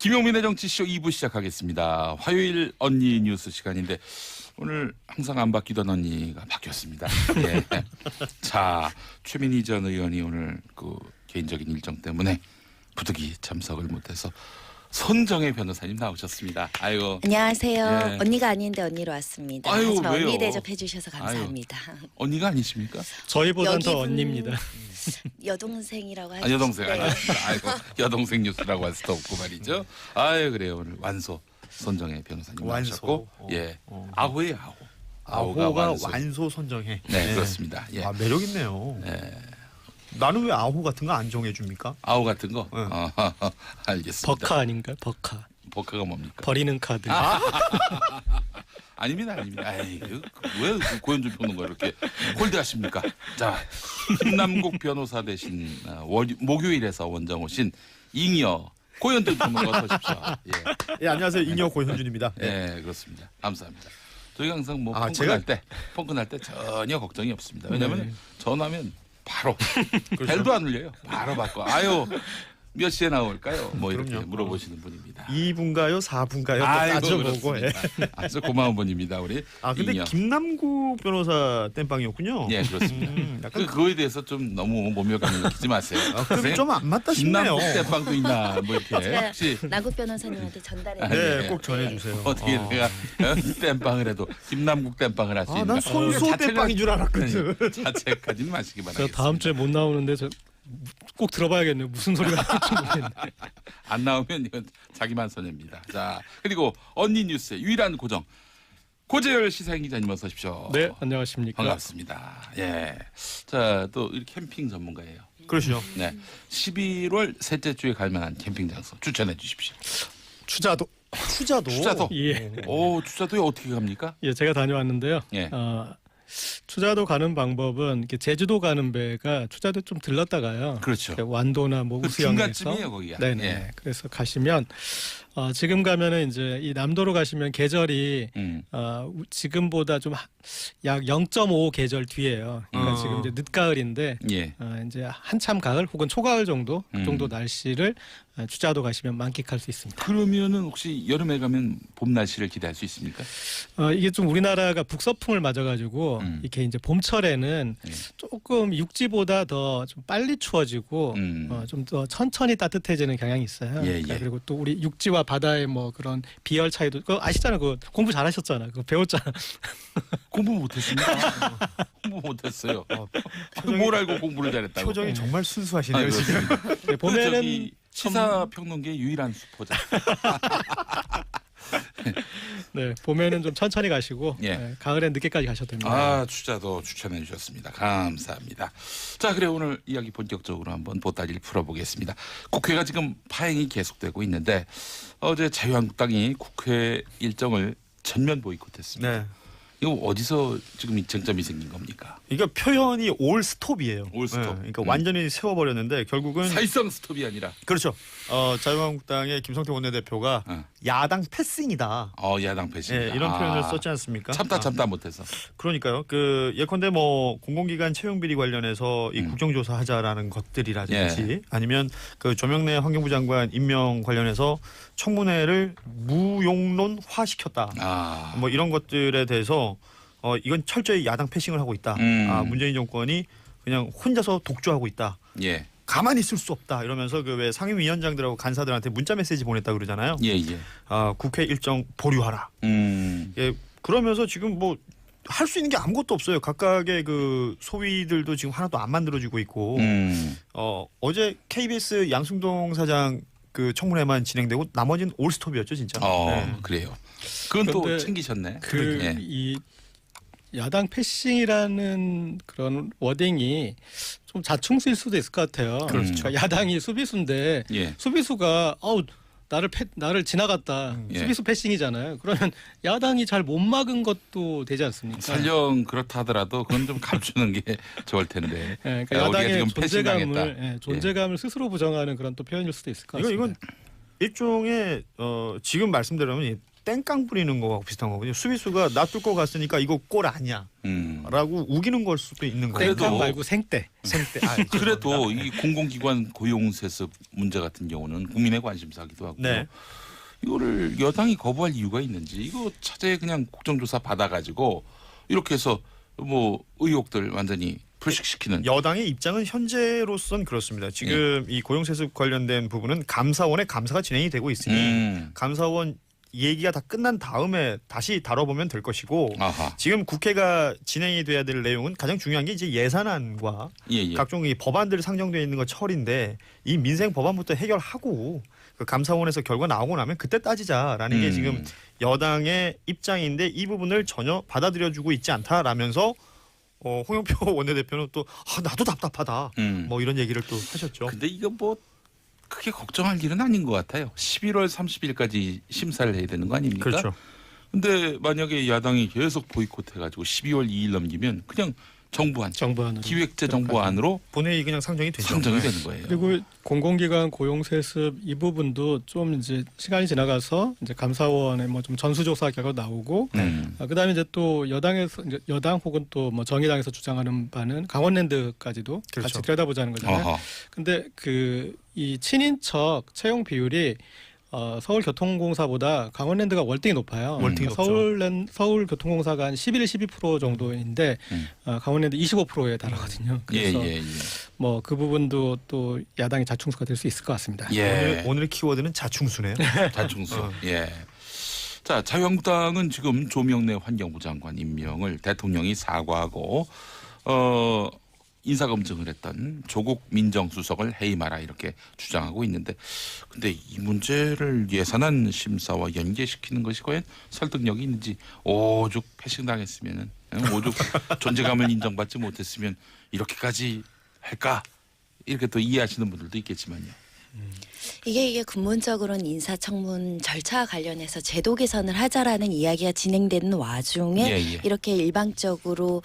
김용민의 정치쇼 2부 시작하겠습니다. 화요일 언니 뉴스 시간인데 오늘 항상 안 바뀌던 언니가 바뀌었습니다. 예. 자, 최민희 전 의원이 오늘 그 개인적인 일정 때문에 부득이 참석을 못해서 손정혜 변호사님 나오셨습니다. 아이고. 안녕하세요. 예. 언니가 아닌데 언니로 왔습니다. 아유, 하지만 왜요? 언니 대접해 주셔서 감사합니다. 언니가 아니십니까? 저희보단 더 여기분 언니입니다. 여동생이라고 하시죠. 아, 여동생 아니었습니다. 아이고, 여동생 뉴스라고 할 수도 없고 말이죠. 아유, 그래요. 오늘 완소 손정혜 변호사님 완소. 나오셨고 예. 아호예요, 아호. 아호가 완소 선정해. 네, 그렇습니다. 예. 아, 매력 있네요. 나는 왜 아호 같은 거 안 정해줍니까? 아호 같은 거? 네. 알겠습니다. 버카 아닌가요? 버카. 버카가 뭡니까? 버리는 카드. 아닙니다. 아이, 왜 고현준 평론가 이렇게 홀드하십니까? 자, 김남국 변호사 대신 목요일에서 원정 오신 잉여 고현준 평론가 어서 오십시오. 예, 예, 안녕하세요. 잉여 고현준입니다. 예, 그렇습니다. 감사합니다. 저희가 항상 뭐 아, 펑크날 때 전혀 걱정이 없습니다. 왜냐하면 전화면 바로 그렇죠. 벨도 안 울려요. 바로 바꿔. 아유, 몇 시에 나올까요? 뭐 이렇게 그럼요. 물어보시는 분입니다. 2분가요? 4분가요? 아이고, 따져보고. 예. 그렇습니다. 아주 고마운 분입니다. 우리 아, 근데 잉여. 김남국 변호사 땜빵이었군요. 예, 그렇습니다. 약간 그거에 대해서 좀 너무 모멸감을 느끼지 마세요. 급이 좀 안 맞다 싶네요. 김남국 대빵도 있나 뭐 이렇게 제가 혹시 남국 변호사님한테 전달해 아, 드릴게요. 네, 꼭 전해주세요. 어떻게 내가 땜빵을 해도 김남국 땜빵을 할 수 아, 있는가? 난 손소 땜빵인 줄 알았거든. 자책하지는 마시기 저 바랍니다. 다음 주에 못 나오는데 저 꼭 들어봐야겠네요. 무슨 소리가 나올지 모르겠네. 안 나오면 이건 자기만 손해입니다. 자, 그리고 언니 뉴스의 유일한 고정 고재열 시사인 기자님 어서 오십시오. 네, 안녕하십니까. 반갑습니다. 예. 자, 또 캠핑 전문가예요. 그러시죠. 네. 11월 셋째 주에 갈 만한 캠핑 장소 추천해 주십시오. 추자도. 추자도. 추자도. 예. 오, 추자도에 어떻게 갑니까? 예, 제가 다녀왔는데요. 예. 추자도 가는 방법은 이렇게 제주도 가는 배가 추자도 좀 들렀다가요. 그렇죠. 완도나 뭐 그 우수영에서 중간쯤이에요, 거기가. 네네. 예. 그래서 가시면 지금 가면은 이제 이 남도로 가시면 계절이 지금보다 좀 약 0.5 계절 뒤에요. 그러니까 지금 이제 늦가을인데 예. 이제 한참 가을 혹은 초가을 정도 그 정도 음. 날씨를 추자도 가시면 만끽할 수 있습니다. 그러면은 혹시 여름에 가면 봄 날씨를 기대할 수 있습니까? 이게 좀 우리나라가 북서풍을 맞아가지고 이렇게 이제 봄철에는 예. 조금 육지보다 더 좀 빨리 추워지고 좀 더 천천히 따뜻해지는 경향이 있어요. 예, 그러니까 예. 그리고 또 우리 육지와 바다의 뭐 그런 비열 차이도 그거 아시잖아요. 그거 공부 잘하셨잖아요. 그거 배웠잖아. 공부 못했습니다. 공부 못했어요. 뭘 알고 공부를 잘했다고? 표정이 정말 순수하시네요. 지금. 네, 그 보면은 저기 시사 평론계의 유일한 수포자. 네, 봄에는 좀 천천히 가시고 예. 가을엔 늦게까지 가셔도 됩니다. 아, 추자도 추천해 주셨습니다. 감사합니다. 자, 그래 오늘 이야기 본격적으로 한번 보따리를 풀어보겠습니다. 국회가 지금 파행이 계속되고 있는데 어제 자유한국당이 국회 일정을 전면 보이콧했습니다. 네. 이거 어디서 지금 이 쟁점이 생긴 겁니까? 이거 표현이 올 스톱이에요. 올 스톱. 네, 그러니까 완전히 세워버렸는데 결국은 사실상 스톱이 아니라 그렇죠. 자유한국당의 김성태 원내대표가 야당 패싱이다. 야당 패싱. 예, 이런 표현을 썼지 않습니까? 참다 못해서. 그러니까요. 그 예컨대 뭐 공공기관 채용 비리 관련해서 이 국정조사 하자라는 것들이라든지 예. 아니면 그 조명래 환경부 장관 임명 관련해서 청문회를 무용론화 시켰다. 뭐 이런 것들에 대해서 이건 철저히 야당 패싱을 하고 있다. 문재인 정권이 그냥 혼자서 독주하고 있다. 예. 가만히 있을 수 없다. 이러면서 그 왜 상임위원장들하고 간사들한테 문자 메시지 보냈다 그러잖아요. 예, 예. 국회 일정 보류하라. 예, 그러면서 지금 뭐 할 수 있는 게 아무것도 없어요. 각각의 그 소위들도 지금 하나도 안 만들어지고 있고 어제 KBS 양승동 사장 그 청문회만 진행되고 나머지는 올스톱이었죠, 진짜. 네. 그래요. 그건 또 그런데 챙기셨네. 예. 이 야당 패싱이라는 그런 워딩이 좀 자충수일 수도 있을 것 같아요. 그렇죠. 그러니까 야당이 수비수인데 예. 수비수가 나를 지나갔다. 예. 수비수 패싱이잖아요. 그러면 야당이 잘 못 막은 것도 되지 않습니까? 설령 그렇다 하더라도 그건 좀 감추는 게 좋을 텐데. 예, 그러니까 우리가 야당의 지금 존재감을 패싱당했다. 존재감을 스스로 부정하는 그런 또 표현일 수도 있을 것 같습니다. 이건 일종의 지금 말씀대로면 땡깡 부리는 거하고 비슷한 거거든요. 수비수가 나 뚫고 갔으니까 이거 골 아니야. 라고 우기는 걸 수도 있는 거예요. 땡깡 말고 생떼. 생때. 아, 그래도 이 공공기관 고용세습 문제 같은 경우는 국민의 관심사기도 하고 네. 이거를 여당이 거부할 이유가 있는지 이거 차제에 그냥 국정조사 받아가지고 이렇게 해서 뭐 의혹들 완전히 불식시키는. 여당의 입장은 현재로선 그렇습니다. 지금 이 고용세습 관련된 부분은 감사원의 감사가 진행이 되고 있으니 감사원 얘기가 다 끝난 다음에 다시 다뤄보면 될 것이고 아하. 지금 국회가 진행이 돼야 될 내용은 가장 중요한 게 이제 예산안과 예. 각종 이 법안들 상정되어 있는 거 처리인데 이 민생 법안부터 해결하고 그 감사원에서 결과 나오고 나면 그때 따지자라는 게 지금 여당의 입장인데 이 부분을 전혀 받아들여주고 있지 않다라면서 홍영표 원내대표는 또 나도 답답하다 뭐 이런 얘기를 또 하셨죠. 근데 이거 뭐 크게 걱정할 일은 아닌 것 같아요. 11월 30일까지 심사를 해야 되는 거 아닙니까? 그렇죠. 근데 만약에 야당이 계속 보이콧해가지고 12월 2일 넘기면 그냥 정부안, 기획재정부안으로 본회의 그냥 상정이 되죠. 상정이 되는 거예요. 그리고 공공기관 고용세습 이 부분도 좀 이제 시간이 지나가서 이제 감사원의 뭐 좀 전수조사 결과 나오고 그다음에 이제 또 여당에서 이제 여당 혹은 또 뭐 정의당에서 주장하는 바는 강원랜드까지도 그렇죠. 같이 들여다보자는 거잖아요. 어허. 근데 그 이 친인척 채용 비율이 서울교통공사보다 강원랜드가 월등히 높아요. 월등히 높죠. 서울교통공사가 한 11, 12% 정도인데 강원랜드 25%에 달하거든요. 그래서 예. 뭐 그 부분도 또 야당의 자충수가 될 수 있을 것 같습니다. 예. 오늘 키워드는 자충수네요. 자충수. 예. 자, 자유한국당은 지금 조명래 환경부 장관 임명을 대통령이 사과하고 인사검증을 했던 조국 민정수석을 해임하라 이렇게 주장하고 있는데 근데 이 문제를 예산안 심사와 연계시키는 것이 과연 설득력이 있는지 오죽 패싱당했으면 오죽 존재감을 인정받지 못했으면 이렇게까지 할까 이렇게 또 이해하시는 분들도 있겠지만요. 이게 근본적으로는 인사청문 절차와 관련해서 제도 개선을 하자라는 이야기가 진행되는 와중에 이렇게 일방적으로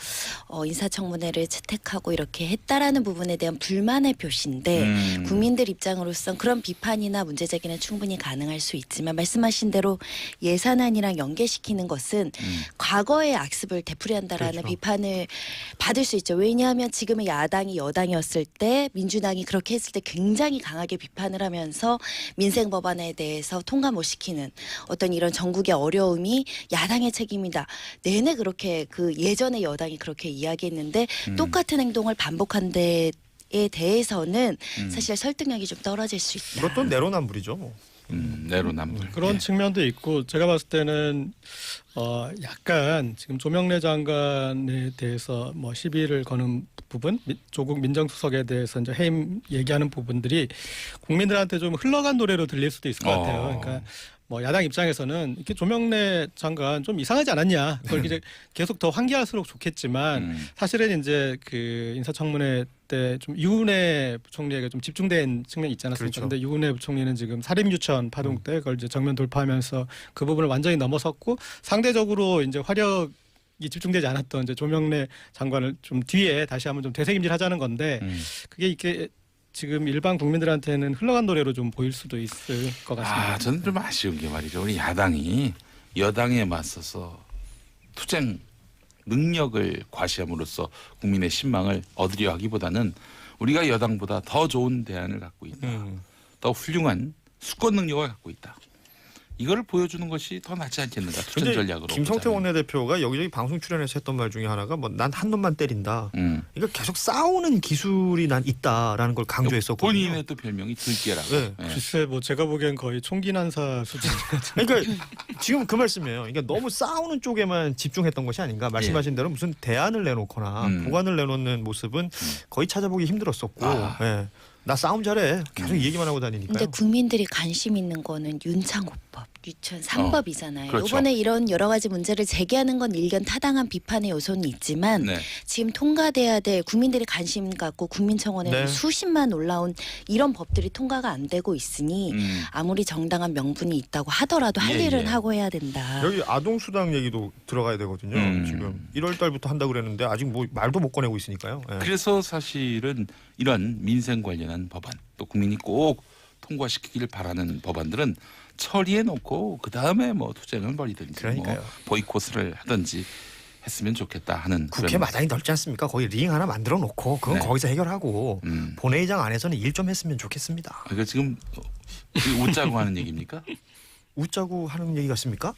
인사청문회를 채택하고 이렇게 했다라는 부분에 대한 불만의 표시인데 국민들 입장으로선 그런 비판이나 문제 제기는 충분히 가능할 수 있지만 말씀하신 대로 예산안이랑 연계시키는 것은 과거의 악습을 되풀이한다라는 그렇죠. 비판을 받을 수 있죠. 왜냐하면 지금의 야당이 여당이었을 때 민주당이 그렇게 했을 때 굉장히 강하게 비판을 하면서 민생 법안에 대해서 통과 못 시키는 어떤 이런 전국의 어려움이 야당의 책임이다. 내내 그렇게 그 예전에 여당이 그렇게 이야기했는데 똑같은 행동을 반복한 데에 대해서는 사실 설득력이 좀 떨어질 수 있다. 이것도 내로남불이죠. 내로남불. 그런 측면도 있고 제가 봤을 때는 약간 지금 조명래 장관에 대해서 뭐 시비를 거는 부분, 조국 민정수석에 대해서 이제 해임 얘기하는 부분들이 국민들한테 좀 흘러간 노래로 들릴 수도 있을 것 같아요. 그러니까 뭐 야당 입장에서는 이렇게 조명래 장관 좀 이상하지 않았냐, 그걸 이제 계속 더 환기할수록 좋겠지만 사실은 이제 그 인사청문회 때 좀 유은혜 부총리에게 좀 집중된 측면이 있지 않았습니까? 그런데 그렇죠. 유은혜 부총리는 지금 사립유치원 파동 때 그걸 이제 정면 돌파하면서 그 부분을 완전히 넘어섰고 상대적으로 이제 화력이 집중되지 않았던 이제 조명래 장관을 좀 뒤에 다시 한번 좀 되새김질하자는 건데 그게 이렇게 지금 일반 국민들한테는 흘러간 노래로 좀 보일 수도 있을 것 같습니다. 저는 좀 아쉬운 게 말이죠. 우리 야당이 여당에 맞서서 투쟁 능력을 과시함으로써 국민의 신망을 얻으려 하기보다는 우리가 여당보다 더 좋은 대안을 갖고 있다. 더 훌륭한 수권 능력을 갖고 있다. 이거를 보여주는 것이 더 낫지 않겠는가 투쟁 전략으로. 김성태 보자면. 원내대표가 여기저기 방송 출연해서 했던 말 중에 하나가 뭐 난 한 놈만 때린다. 그러니까 계속 싸우는 기술이 난 있다라는 걸 강조했었거든요. 본인의 또 별명이 들깨라고. 네. 글쎄 뭐 제가 보기엔 거의 총기 난사 수준 같은. 그러니까 지금 그 말씀이에요. 그러니까 너무 싸우는 쪽에만 집중했던 것이 아닌가. 말씀하신 대로 무슨 대안을 내놓거나 보관을 내놓는 모습은 거의 찾아보기 힘들었었고. 예. 나 싸움 잘해. 계속 이 얘기만 하고 다니니까요. 근데 국민들이 관심 있는 거는 윤창호법, 유치원 3법이잖아요. 그렇죠. 이번에 이런 여러 가지 문제를 제기하는 건 일견 타당한 비판의 요소는 있지만 지금 통과돼야 될 국민들이 관심 갖고 국민청원에 수십만 올라온 이런 법들이 통과가 안 되고 있으니 아무리 정당한 명분이 있다고 하더라도 할 일은 하고 해야 된다. 여기 아동수당 얘기도 들어가야 되거든요. 지금 1월 달부터 한다고 그랬는데 아직 뭐 말도 못 꺼내고 있으니까요. 예. 그래서 사실은 이런 민생 관련한 법안 또 국민이 꼭 통과시키길 바라는 법안들은 처리해 놓고 그 다음에 뭐 투쟁을 벌이든지 그러니까요. 뭐 보이콧을 하든지 했으면 좋겠다 하는 국회 그런 마당이 넓지 않습니까? 거기 링 하나 만들어 놓고 그건 네. 거기서 해결하고 본회의장 안에서는 일 좀 했으면 좋겠습니다. 그러니까 지금 웃자고 하는 얘기입니까? 웃자고 하는 얘기 같습니까?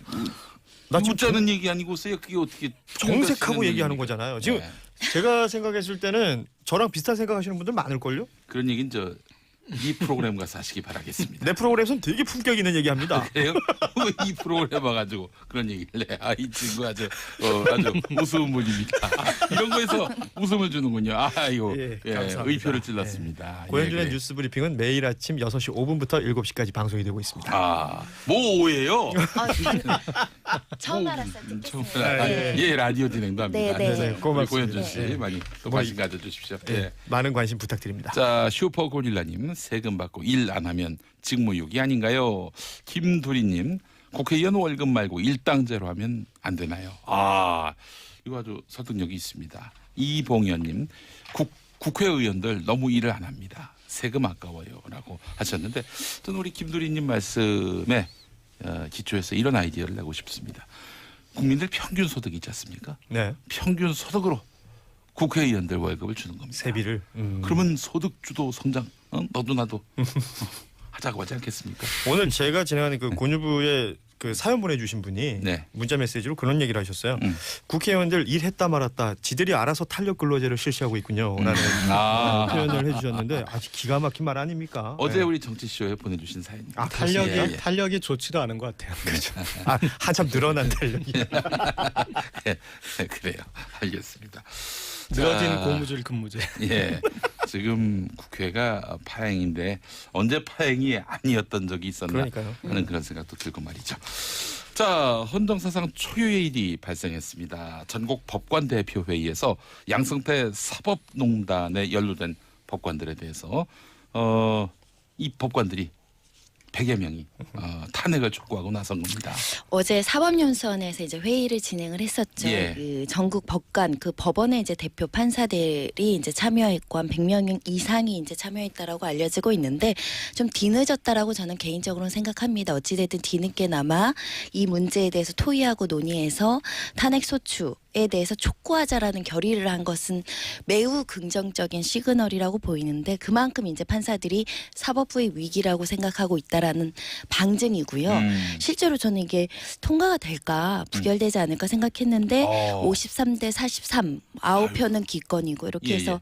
나 지금 웃자는 얘기 아니고서요. 그게 어떻게 정색하고 쓰는 얘기하는 얘기입니까? 거잖아요. 지금 네. 제가 생각했을 때는 저랑 비슷한 생각하시는 분들 많을걸요? 그런 얘기는 이 프로그램 가서 하시기 바라겠습니다. 내 프로그램에서는 되게 품격 있는 얘기합니다. 그래요? 이 프로그램 와가지고 그런 얘기를 해. 이 친구 아주 우스운 분입니다. 이런 거에서 웃음을 주는군요. 아이고 예, 예, 감사합니다. 의표를 찔렀습니다. 고현준의 예, 뉴스 브리핑은 매일 아침 6시 5분부터 7시까지 방송이 되고 있습니다. 뭐 오해요? 처음 알았어요. 처음 듣겠어요. 알았어요. 네. 예, 라디오 진행도 합니다. 네, 네. 우리 고맙습니다. 고현준 씨 네. 많이 또 뭐, 관심 가져주십시오. 예, 예. 많은 관심 부탁드립니다. 자, 슈퍼고릴라님 세금 받고 일 안 하면 직무유기 아닌가요? 김두리님 국회의원 월급 말고 일당제로 하면 안 되나요? 이거 아주 설득력이 있습니다. 이봉현님 국회의원들 너무 일을 안 합니다. 세금 아까워요라고 하셨는데 저는 우리 김두리님 말씀에 기초해서 이런 아이디어를 내고 싶습니다. 국민들 평균 소득이 있지 않습니까? 네. 평균 소득으로 국회의원들 월급을 주는 겁니다. 세비를. 그러면 소득주도 성장 너도 나도 하자고 하지 않겠습니까? 오늘 제가 진행하는 그 권유부에 그 사연 보내주신 분이 네. 문자 메시지로 그런 얘기를 하셨어요. 국회의원들 일했다 말았다 지들이 알아서 탄력 근로제를 실시하고 있군요라는 표현을 해주셨는데 아주 기가 막힌 말 아닙니까? 어제 네. 우리 정치쇼에 보내주신 사연입니다. 탄력이 좋지도 않은 것 같아요. 그렇죠. 한참 늘어난 탄력이. 그래요. 알겠습니다. 늘어진 자, 고무줄 근무제. 예. 지금 국회가 파행인데 언제 파행이 아니었던 적이 있었나 그러니까요. 하는 그런 생각도 들고 말이죠. 자, 헌정사상 초유의 일이 발생했습니다. 전국 법관 대표 회의에서 양승태 사법농단에 연루된 법관들에 대해서 이 법관들이 100여 명이 탄핵을 촉구하고 나선 겁니다. 어제 사법연수원에서 이제 회의를 진행을 했었죠. 예. 그 전국 법관 그 법원의 이제 대표 판사들이 이제 참여했고 한 100명 이상이 이제 참여했다라고 알려지고 있는데 좀 뒤늦었다라고 저는 개인적으로는 생각합니다. 어찌됐든 뒤늦게나마 이 문제에 대해서 토의하고 논의해서 탄핵 소추에 대해서 촉구하자라는 결의를 한 것은 매우 긍정적인 시그널이라고 보이는데 그만큼 이제 판사들이 사법부의 위기라고 생각하고 있다라는 방증이고요. 실제로 저는 이게 통과가 될까 부결되지 않을까 생각했는데 53대 43 9표는 기권이고 이렇게 해서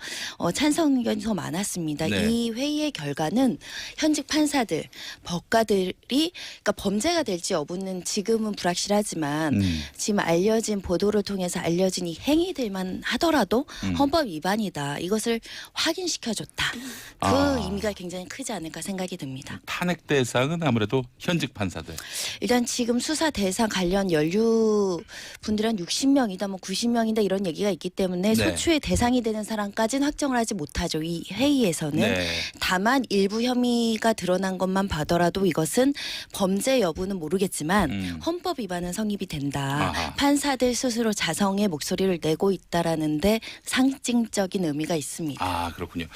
찬성 의견이 더 많았습니다. 네. 이 회의의 결과는 현직 판사들, 법관들이 그러니까 범죄가 될지 여부는 지금은 불확실하지만 지금 알려진 보도를 통해서 알려진 이 행위들만 하더라도 헌법 위반이다. 이것을 확인시켜줬다. 그 의미가 굉장히 크지 않을까 생각이 듭니다. 탄핵 대상은 아무래도 현직 판사들. 일단 지금 수사 대상 관련 연루 분들은 60명이다, 뭐 90명이다 이런 얘기가 있기 때문에 네. 소추의 대상이 되는 사람까지는 확정을 하지 못하죠. 이 회의에서는. 네. 다만 일부 혐의가 드러난 것만 봐더라도 이것은 범죄 여부는 모르겠지만 헌법 위반은 성립이 된다. 아하. 판사들 스스로 자성의 목소리를 내고 있다라는데 상징적인 의미가 있습니다. 아, 그렇군요.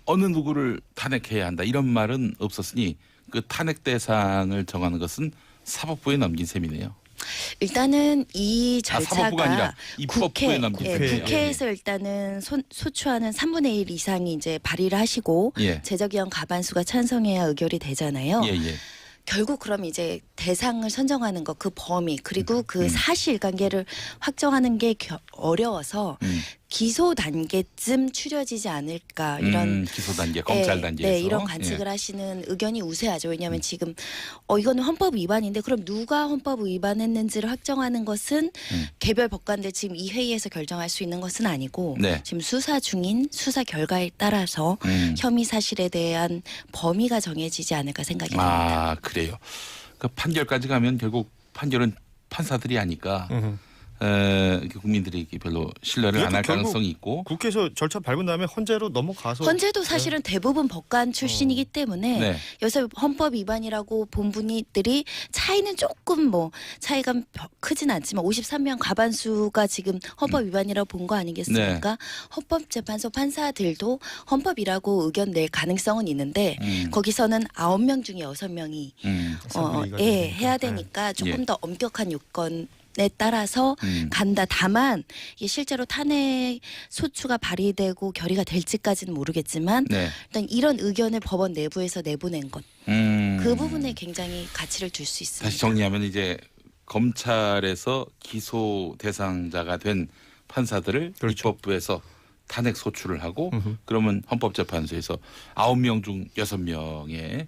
어느 누구를 탄핵해야 한다 이런 말은 없었으니 그 탄핵 대상을 정하는 것은 사법부에 넘긴 셈이네요. 일단은 이 사법부가 아니라 절차가 입법부에 넘긴 셈이에요. 국회에서 일단은 소추하는 3분의 1 이상이 이제 발의를 하시고 예. 제적위원 과반수가 찬성해야 의결이 되잖아요. 예. 결국 그럼 이제 대상을 선정하는 거 그 범위 그리고 그 사실관계를 확정하는 게 어려워서 기소 단계쯤 추려지지 않을까 이런 기소 단계, 검찰 단계에서 네, 이런 관측을 하시는 의견이 우세하죠. 왜냐하면 지금 이거는 헌법 위반인데 그럼 누가 헌법 위반했는지를 확정하는 것은 개별 법관들 지금 이 회의에서 결정할 수 있는 것은 아니고 네. 지금 수사 중인 수사 결과에 따라서 혐의 사실에 대한 범위가 정해지지 않을까 생각이 듭니다. 그래요. 그 판결까지 가면 결국 판결은 판사들이 하니까 국민들이 별로 신뢰를 안 할 가능성이 있고 국회에서 절차 밟은 다음에 헌재로 넘어가서 헌재도 사실은 대부분 법관 출신이기 때문에 네. 여기서 헌법 위반이라고 본 분들이 차이는 조금 뭐 차이가 크진 않지만 53명 과반수가 지금 헌법 위반이라고 본 거 아니겠습니까? 헌법재판소 판사들도 헌법이라고 의견 낼 가능성은 있는데 거기서는 9명 중에 6명이 해야 되니까 조금 더 엄격한 요건에 따라서 간다. 다만 이게 실제로 탄핵 소추가 발의되고 결의가 될지까지는 모르겠지만 일단 이런 의견을 법원 내부에서 내보낸 것, 그 부분에 굉장히 가치를 둘 수 있습니다. 다시 정리하면 이제 검찰에서 기소 대상자가 된 판사들을 입법부에서 탄핵 소추를 하고 그러면 헌법재판소에서 9명 중 6명의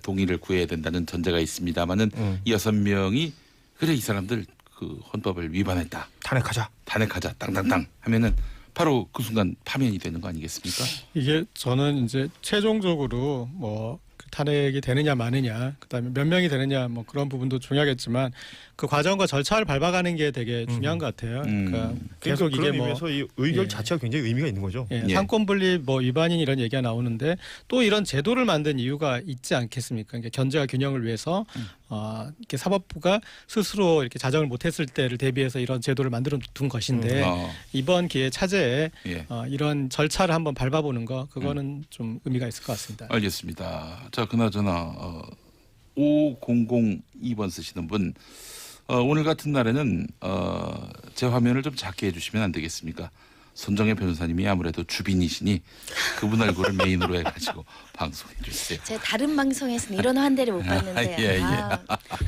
동의를 구해야 된다는 전제가 있습니다만은 이 6명이 그래 이 사람들 그 헌법을 위반했다. 탄핵하자. 땅땅땅 하면은 바로 그 순간 파면이 되는 거 아니겠습니까? 이게 저는 이제 최종적으로 뭐 탄핵이 되느냐 마느냐, 그다음에 몇 명이 되느냐 뭐 그런 부분도 중요하겠지만 그 과정과 절차를 밟아가는 게 되게 중요한 것 같아요. 그러니까 계속 이게 그런 뭐 의미에서 이 의결 자체가 굉장히 의미가 있는 거죠. 상권 분립 뭐 위반인 이런 얘기가 나오는데 또 이런 제도를 만든 이유가 있지 않겠습니까? 그러니까 견제와 균형을 위해서 이렇게 사법부가 스스로 이렇게 자정을 못했을 때를 대비해서 이런 제도를 만들어 둔 것인데 이번 기회 차제에 이런 절차를 한번 밟아보는 거 그거는 좀 의미가 있을 것 같습니다. 알겠습니다. 자, 그나저나 5002번 쓰시는 분 오늘 같은 날에는 제 화면을 좀 작게 해주시면 안 되겠습니까? 손정혜 변호사님이 아무래도 주빈이시니 그분 얼굴을 메인으로 해가지고 방송해 주세요. 제가 다른 방송에서는 이런 환대를 못 받는데